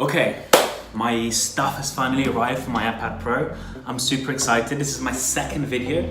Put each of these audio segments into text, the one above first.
Okay, my stuff has finally arrived for my iPad Pro. I'm super excited. This is my second video.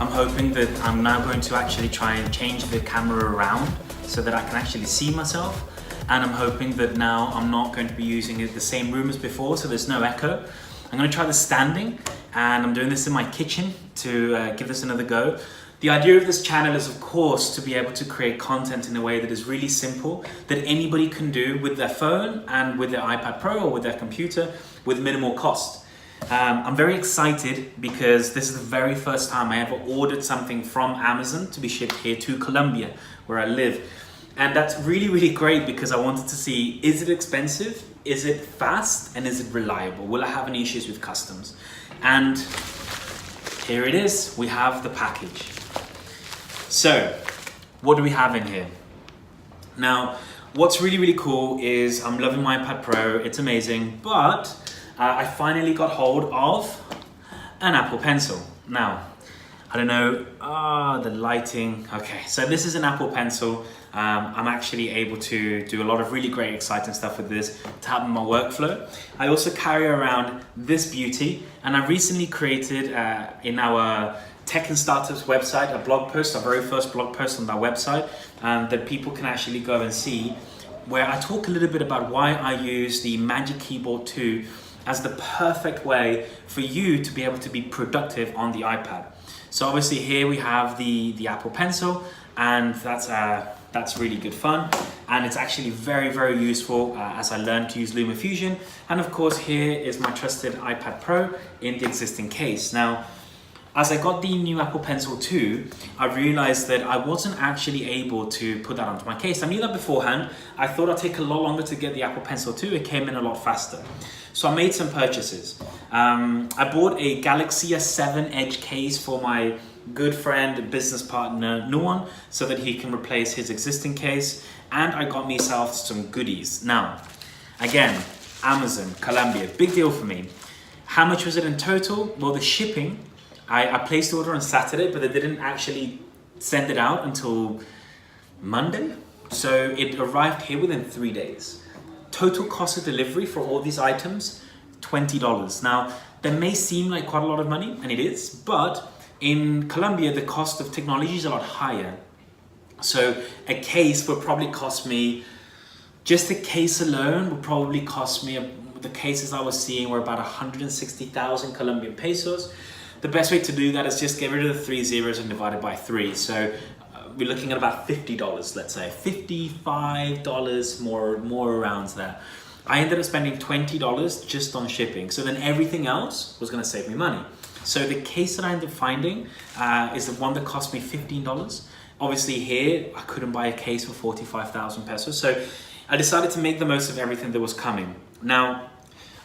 I'm hoping that I'm now going to actually try and change the camera around so that I can actually see myself. And I'm hoping that now I'm not going to be using it the same room as before, so there's no echo. I'm going to try the standing, and I'm doing this in my kitchen to give this another go. The idea of this channel is, of course, to be able to create content in a way that is really simple, that anybody can do with their phone and with their iPad Pro or with their computer with minimal cost. I'm very excited because this is the very first time I ever ordered something from Amazon to be shipped here to Colombia, where I live. And that's really, really great because I wanted to see, is it expensive? Is it fast? And is it reliable? Will I have any issues with customs? And here it is, we have the package. So, what do we have in here? Now, what's really, really cool is I'm loving my iPad Pro, it's amazing, but I finally got hold of an Apple Pencil. Now, I don't know, the lighting. Okay, so this is an Apple Pencil. I'm actually able to do a lot of really great, exciting stuff with this to help in my workflow. I also carry around this beauty, and I recently created in our Tech and Startups website, a blog post, our very first blog post on that website, that people can actually go and see, where I talk a little bit about why I use the Magic Keyboard 2 as the perfect way for you to be able to be productive on the iPad. So obviously here we have the Apple Pencil, and that's really good fun, and it's actually very, very useful as I learned to use LumaFusion. And of course here is my trusted iPad Pro in the existing case. Now, as I got the new Apple Pencil 2, I realized that I wasn't actually able to put that onto my case. I knew that beforehand. I thought I'd take a lot longer to get the Apple Pencil 2. It came in a lot faster. So I made some purchases. I bought a Galaxy S7 Edge case for my good friend, business partner, Nuwan, so that he can replace his existing case. And I got myself some goodies. Now, again, Amazon, Colombia, big deal for me. How much was it in total? Well, the shipping, I placed the order on Saturday, but they didn't actually send it out until Monday. So it arrived here within 3 days. Total cost of delivery for all these items, $20. Now, that may seem like quite a lot of money, and it is, but in Colombia, the cost of technology is a lot higher. So a case would probably cost me, just a case alone would probably cost me, the cases I was seeing were about 160,000 Colombian pesos. The best way to do that is just get rid of the 3 zeros and divide it by 3. So we're looking at about $50, let's say, $55, more around there. I ended up spending $20 just on shipping. So then everything else was gonna save me money. So the case that I ended up finding is the one that cost me $15. Obviously here, I couldn't buy a case for 45,000 pesos. So I decided to make the most of everything that was coming. Now,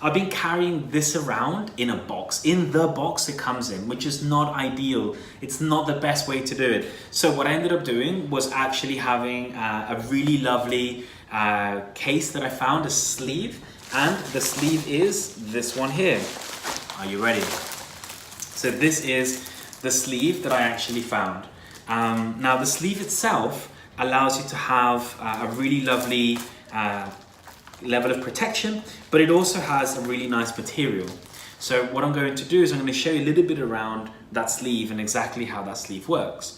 I've been carrying this around in a box, in the box it comes in, which is not ideal. It's not the best way to do it. So what I ended up doing was actually having a really lovely case that I found, a sleeve, and the sleeve is this one here. Are you ready? So this is the sleeve that I actually found. Now the sleeve itself allows you to have a really lovely level of protection, but it also has a really nice material. So what I'm going to do is I'm going to show you a little bit around that sleeve and exactly how that sleeve works.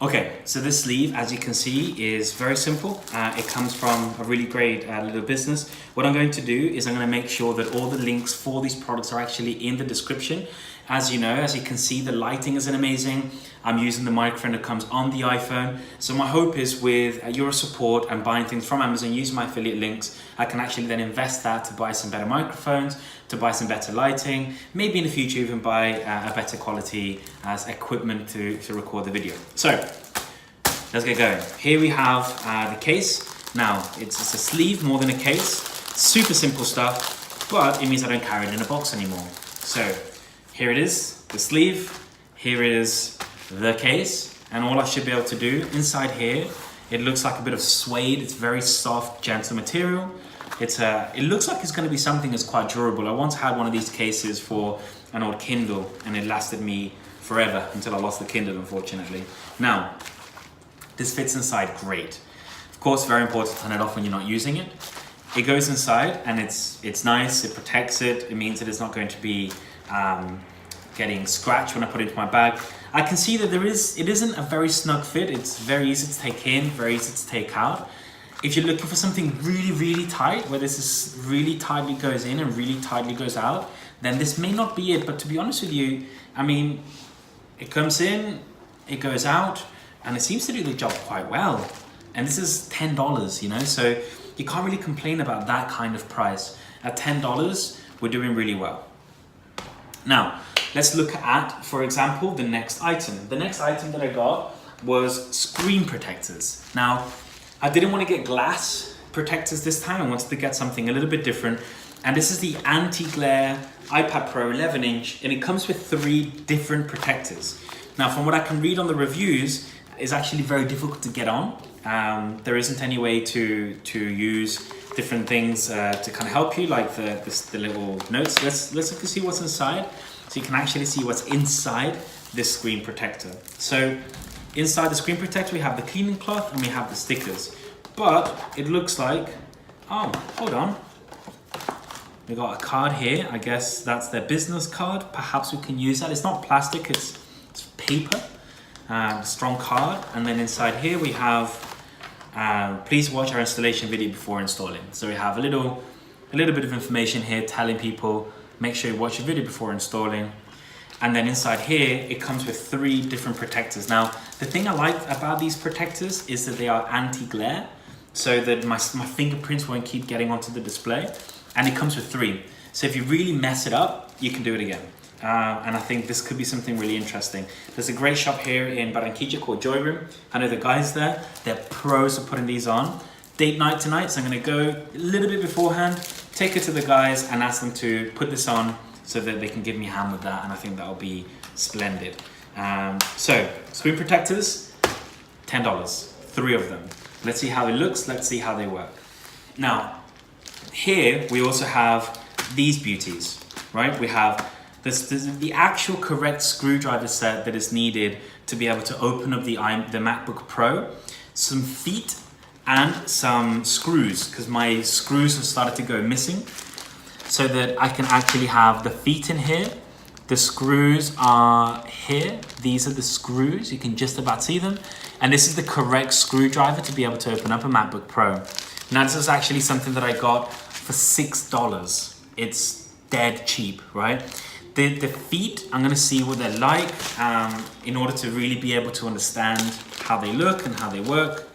Okay, so this sleeve, as you can see, is very simple. It comes from a really great little business. What I'm going to do is I'm going to make sure that all the links for these products are actually in the description. As you know, as you can see, the lighting is amazing. I'm using the microphone that comes on the iPhone. So my hope is with your support and buying things from Amazon, using my affiliate links, I can actually then invest that to buy some better microphones, to buy some better lighting, maybe in the future even buy a better quality as equipment to record the video. So let's get going. Here we have the case. Now it's a sleeve more than a case. Super simple stuff, but it means I don't carry it in a box anymore. So here it is, the sleeve. Here is the case, and all I should be able to do inside here, it looks like a bit of suede. It's very soft, gentle material. It looks like it's going to be something that's quite durable. I once had one of these cases for an old Kindle, and it lasted me forever until I lost the Kindle, unfortunately. Now, this fits inside great. Of course, very important to turn it off when you're not using it. It goes inside and it's nice, it protects it. It means that it's not going to be getting scratched when I put it into my bag. I can see that it isn't a very snug fit. It's very easy to take in, very easy to take out. If you're looking for something really, really tight, where this is really tightly goes in and really tightly goes out, then this may not be it. But to be honest with you, I mean, it comes in, it goes out, and it seems to do the job quite well. And this is $10, you know, so you can't really complain about that kind of price. At $10, we're doing really well. Now, let's look at, for example, the next item. The next item that I got was screen protectors. Now, I didn't want to get glass protectors this time. I wanted to get something a little bit different. And this is the anti-glare iPad Pro 11-inch, and it comes with 3 different protectors. Now, from what I can read on the reviews, it's actually very difficult to get on. There isn't any way to use different things to kind of help you, like the little notes. Let's look and see what's inside. So you can actually see what's inside this screen protector. So inside the screen protector, we have the cleaning cloth and we have the stickers. But it looks like, oh, hold on. We got a card here. I guess that's their business card. Perhaps we can use that. It's not plastic, it's paper. Strong card. And then inside here we have, please watch our installation video before installing. So we have a little bit of information here telling people, make sure you watch the video before installing. And then inside here, it comes with 3 different protectors. Now, the thing I like about these protectors is that they are anti-glare, so that my fingerprints won't keep getting onto the display. And it comes with 3. So if you really mess it up, you can do it again. And I think this could be something really interesting. There's a great shop here in Barranquilla called Joy Room. I know the guys there, they're pros at putting these on. Date night tonight, so I'm gonna go a little bit beforehand, take it to the guys and ask them to put this on so that they can give me a hand with that, and I think that'll be splendid. So, screen protectors, $10, 3 of them. Let's see how it looks, let's see how they work. Now, here we also have these beauties, right? We have the actual correct screwdriver set that is needed to be able to open up the MacBook Pro, some feet and some screws, because my screws have started to go missing, so that I can actually have the feet in here. The screws are here. These are the screws. You can just about see them. And this is the correct screwdriver to be able to open up a MacBook Pro. Now, this is actually something that I got for $6. It's dead cheap, right? The feet, I'm gonna see what they're like in order to really be able to understand how they look and how they work.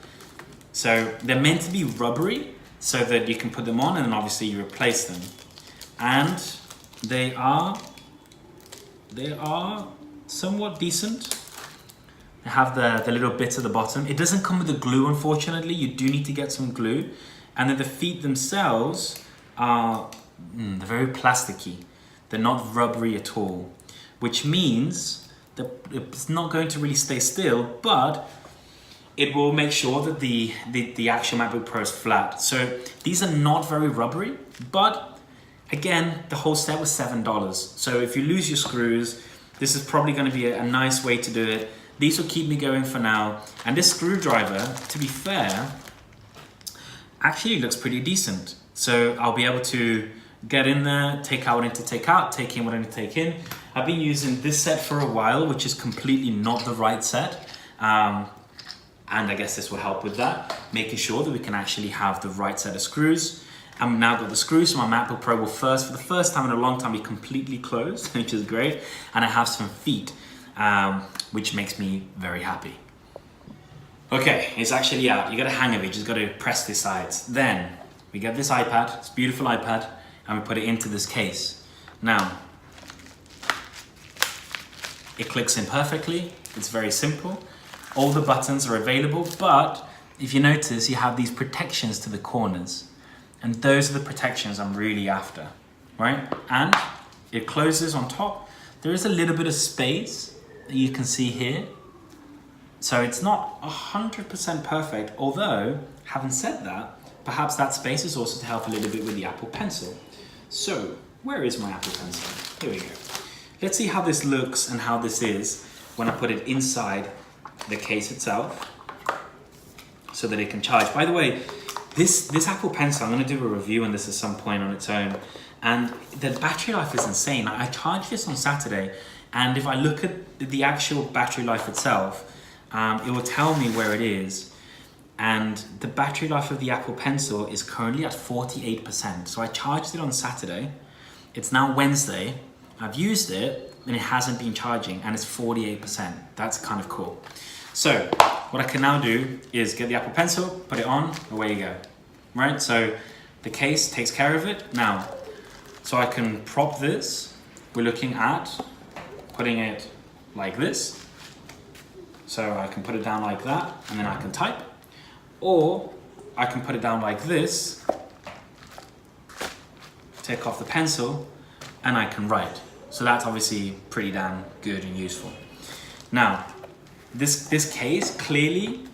So they're meant to be rubbery so that you can put them on and then obviously you replace them. And they are somewhat decent. They have the little bits at the bottom. It doesn't come with the glue, unfortunately. You do need to get some glue. And then the feet themselves are they're very plasticky. They're not rubbery at all, which means that it's not going to really stay still, but it will make sure that the actual MacBook Pro is flat. So these are not very rubbery, but again, the whole set was $7. So if you lose your screws, this is probably going to be a nice way to do it. These will keep me going for now. And this screwdriver, to be fair, actually looks pretty decent. So I'll be able to get in there, take out what I need to take out, take in what I need to take in. I've been using this set for a while, which is completely not the right set. And I guess this will help with that, making sure that we can actually have the right set of screws. I've now got the screws, so my MacBook Pro will for the first time in a long time, be completely closed, which is great. And I have some feet, which makes me very happy. Okay, it's actually out. You got a hang of it, you just got to press the sides. Then we get this iPad, this beautiful iPad, and we put it into this case. Now, it clicks in perfectly. It's very simple. All the buttons are available, but if you notice, you have these protections to the corners. And those are the protections I'm really after, right? And it closes on top. There is a little bit of space that you can see here. So it's not 100% perfect, although, having said that, perhaps that space is also to help a little bit with the Apple Pencil. So, where is my Apple Pencil? Here we go. let's see how this looks and how this is when I put it inside the case itself so that it can charge. By the way, this Apple Pencil, I'm going to do a review on this at some point on its own, and the battery life is insane. I charged this on Saturday, and if I look at the actual battery life itself, it will tell me where it is, and the battery life of the Apple Pencil is currently at 48%. So I charged it on Saturday, it's now Wednesday, I've used it, and it hasn't been charging, and it's 48%. That's kind of cool. So what I can now do is get the Apple Pencil, put it on, away you go. Right, so the case takes care of it. Now, so I can prop this. We're looking at putting it like this. So I can put it down like that, and then I can type. Or I can put it down like this, take off the pencil, and I can write. So that's obviously pretty damn good and useful. Now, this case clearly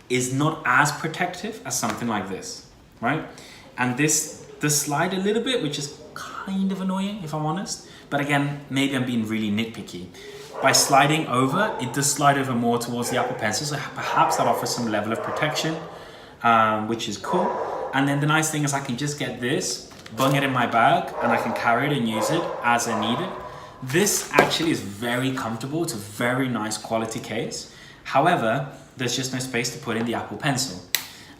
is not as protective as something like this, right? And this does slide a little bit, which is kind of annoying if I'm honest. But again, maybe I'm being really nitpicky. By sliding over, it does slide over more towards the Apple Pencil, so perhaps that offers some level of protection, which is cool. And then the nice thing is I can just get this, bung it in my bag, and I can carry it and use it as I need it. This actually is very comfortable. It's a very nice quality case. However, there's just no space to put in the Apple Pencil.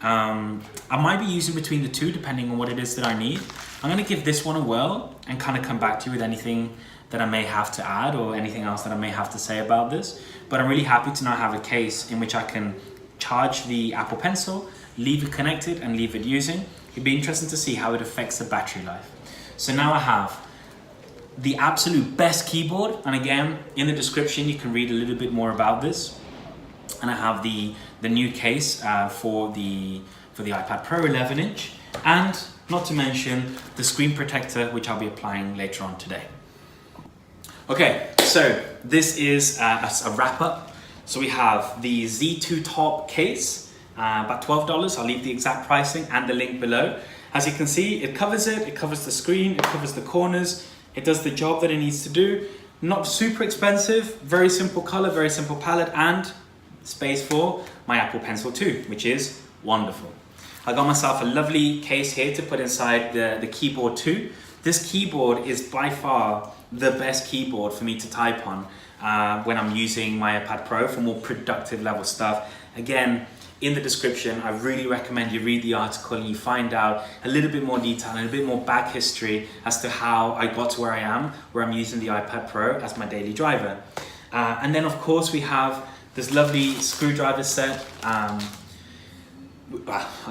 I might be using between the two depending on what it is that I need. I'm going to give this one a whirl and kind of come back to you with anything that I may have to add or anything else that I may have to say about this. But I'm really happy to now have a case in which I can charge the Apple Pencil, leave it connected and leave it using. It'd be interesting to see how it affects the battery life. So now I have the absolute best keyboard, and again in the description you can read a little bit more about this. And I have the new case for the iPad Pro 11-inch, and not to mention the screen protector, which I'll be applying later on today. Okay, so this is a wrap up. So we have the Ztotop case, about $12. I'll leave the exact pricing and the link below. As you can see, it covers the screen, it covers the corners. It does the job that it needs to do. Not super expensive, very simple color, very simple palette, and space for my Apple Pencil 2, which is wonderful. I got myself a lovely case here to put inside the keyboard too. This keyboard is by far the best keyboard for me to type on when I'm using my iPad Pro for more productive level stuff. Again, in the description, I really recommend you read the article and you find out a little bit more detail and a bit more back history as to how I got to where I am, where I'm using the iPad Pro as my daily driver. And then of course we have this lovely screwdriver set. I'll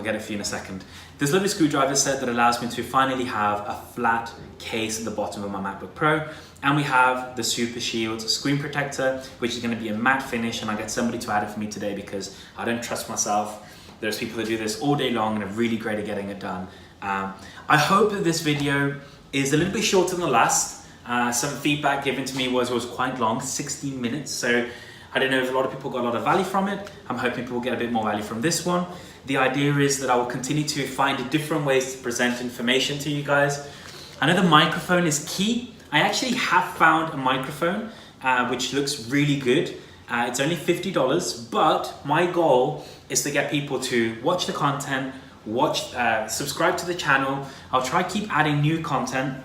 get it for you in a second. This lovely screwdriver set that allows me to finally have a flat case at the bottom of my MacBook Pro. And we have the Super Shield screen protector, which is going to be a matte finish, and I'll get somebody to add it for me today because I don't trust myself. There's people that do this all day long and are really great at getting it done. I hope that this video is a little bit shorter than the last. Some feedback given to me was it was quite long, 16 minutes. So I don't know if a lot of people got a lot of value from it. I'm hoping people get a bit more value from this one. The idea is that I will continue to find different ways to present information to you guys. I know the microphone is key. I actually have found a microphone which looks really good. It's only $50, but my goal is to get people to watch the content, subscribe to the channel. I'll try keep adding new content.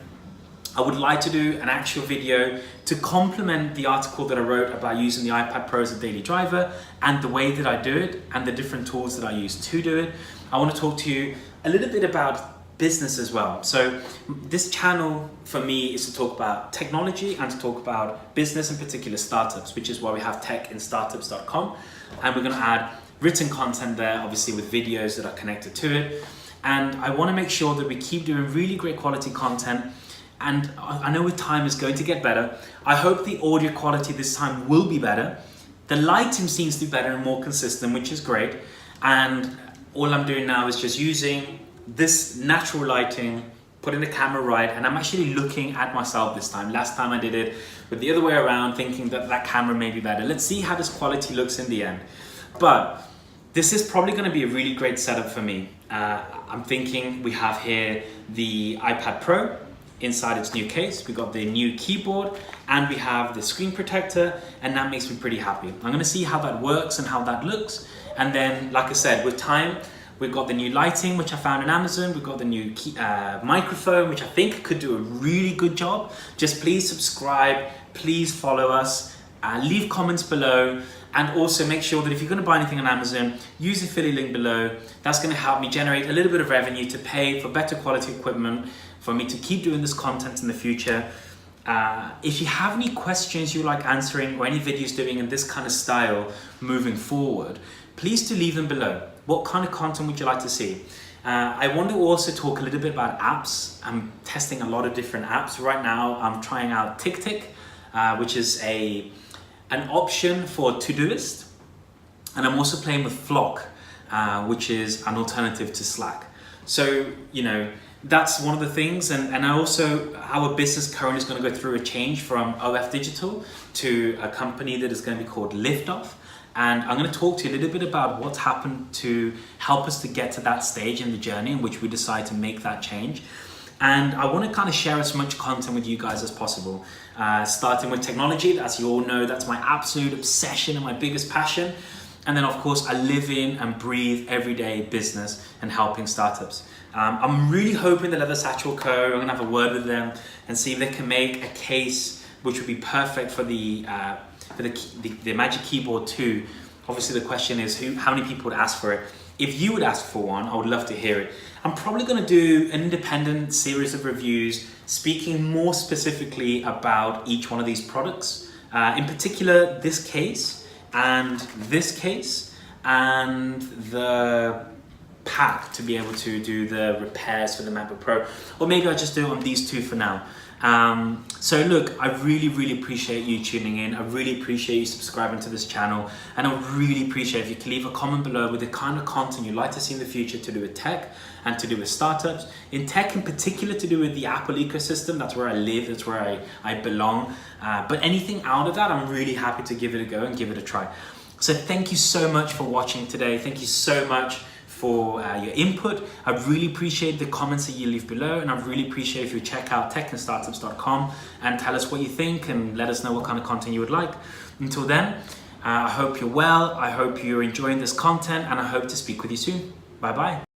I would like to do an actual video to complement the article that I wrote about using the iPad Pro as a daily driver and the way that I do it and the different tools that I use to do it. I want to talk to you a little bit about business as well. So this channel for me is to talk about technology and to talk about business, in particular startups, which is why we have techinStartups.com, and we're going to add written content there, obviously with videos that are connected to it. And I want to make sure that we keep doing really great quality content, and I know with time it's going to get better. I hope the audio quality this time will be better. The lighting seems to be better and more consistent, which is great. And all I'm doing now is just using this natural lighting, putting the camera right, and I'm actually looking at myself this time. Last time I did it with the other way around, thinking that that camera may be better. Let's see how this quality looks in the end. But this is probably going to be a really great setup for me. I'm thinking we have here the iPad Pro, inside its new case. We got the new keyboard and we have the screen protector, and that makes me pretty happy. I'm gonna see how that works and how that looks. And then, like I said, with time, we've got the new lighting, which I found on Amazon. We've got the new microphone, which I think could do a really good job. Just please subscribe, please follow us, leave comments below, and also make sure that if you're gonna buy anything on Amazon, use the affiliate link below. That's gonna help me generate a little bit of revenue to pay for better quality equipment, for me to keep doing this content in the future. If you have any questions you like answering or any videos doing in this kind of style moving forward, please do leave them below. What kind of content would you like to see? I want to also talk a little bit about apps. I'm testing a lot of different apps. Right now, I'm trying out TickTick, which is an option for Todoist. And I'm also playing with Flock, which is an alternative to Slack. So, you know, that's one of the things. And I also, our business currently is going to go through a change from OF Digital to a company that is going to be called Liftoff. And I'm going to talk to you a little bit about what's happened to help us to get to that stage in the journey in which we decide to make that change. And I want to kind of share as much content with you guys as possible. Starting with technology, as you all know, that's my absolute obsession and my biggest passion. And then of course, I live in and breathe everyday business and helping startups. I'm really hoping that Leather Satchel Co., I'm going to have a word with them and see if they can make a case which would be perfect for the Magic Keyboard 2. Obviously the question is how many people would ask for it. If you would ask for one, I would love to hear it. I'm probably going to do an independent series of reviews speaking more specifically about each one of these products. In particular, this case and the pack to be able to do the repairs for the MacBook Pro. Or maybe I'll just do it on these two for now. So look, I really appreciate you tuning in. I really appreciate you subscribing to this channel, and I would really appreciate if you can leave a comment below with the kind of content you'd like to see in the future to do with tech and to do with startups. In tech in particular, to do with the Apple ecosystem. That's where I live, that's where I belong. But anything out of that, I'm really happy to give it a go and give it a try. So thank you so much for watching today. Thank you so much for your input. I really appreciate the comments that you leave below, and I really appreciate if you check out techanstartups.com and tell us what you think and let us know what kind of content you would like. Until then, I hope you're well, I hope you're enjoying this content, and I hope to speak with you soon. Bye bye.